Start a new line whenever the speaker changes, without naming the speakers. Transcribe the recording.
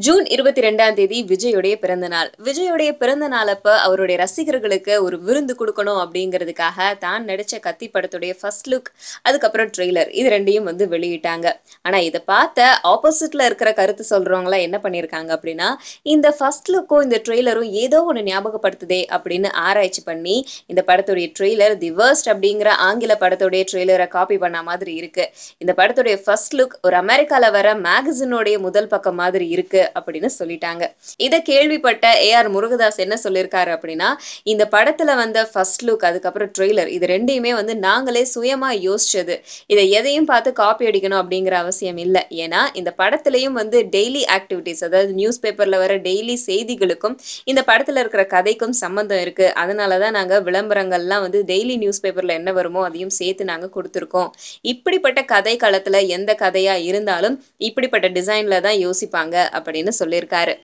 June 22ஆம் தேதி விஜயுடைய பிறந்த நாள். விஜயுடைய பிறந்த நாள் அப்ப அவருடைய ரசிகர்களுக்கு ஒரு விருந்து குடுக்கணும் அப்படிங்கிறதுக்காக, தான் நடிச்ச கத்தி படத்துடைய ஃபர்ஸ்ட் லுக், அதுக்கப்புறம் ட்ரெய்லர் இது 2யும் வந்து வெளியிட்டாங்க. ஆனா இத பார்த்த ஆப்போசிட்ல இருக்கிற கருத்து சொல்றவங்கலாம் என்ன பண்ணியிருக்காங்க அப்படின்னா, இந்த ஃபர்ஸ்ட் லுக்கும், இந்த ட்ரெய்லரும் ஏதோ ஒண்ணு ஞாபகப்படுத்துதே அப்படின்னு ஆராய்ச்சி பண்ணி, இந்த படத்துடைய ட்ரெய்லர் தி வொர்ஸ்ட் அப்படிங்கிற ஆங்கில படத்துடைய ட்ரெய்லர காப்பி பண்ண மாதிரி இருக்கு. இந்த படத்துடைய ஃபர்ஸ்ட் லுக் ஒரு அமெரிக்கால வர மேகசினோடைய முதல் பக்கம் மாதிரி இருக்கு அப்படின்னு சொல்லிட்டாங்க. இத கேள்விப்பட்ட ஏ.ஆர். முருகதாஸ் என்ன சொல்லியிருக்காரு அப்படின்னா, இந்த படத்துல வந்த ஃபர்ஸ்ட் லுக் அதுக்கப்புறம் ட்ரெய்லர் இது 2யுமே வந்து நாங்களே சுயமா யோசிச்சது. இத எதையும் பார்த்து காப்பி அடிக்கணும் அப்படிங்கிற அவசியம் இல்ல. ஏன்னா இந்த படத்திலயும் வந்து டெய்லி ஆக்டிவிட்டீஸ் அதாவது நியூஸ் பேப்பர்ல வர டெய்லி செய்திகளுக்கும் இந்த படத்துல இருக்கிற கதைக்கும் சம்மந்தம் இருக்கு. அதனால தான் நாங்க விளம்பரங்கள்லாம் வந்து டெய்லி நியூஸ் பேப்பர்ல என்ன வருமோ அதையும் சேர்த்து நாங்க குடுத்துருக்கோம். இப்படிப்பட்ட கதை களத்துல எந்த கதையா இருந்தாலும் இப்படிப்பட்ட டிசைன்ல தான் யோசிப்பாங்க அப்படின்னு சொல்லியிருக்காரு.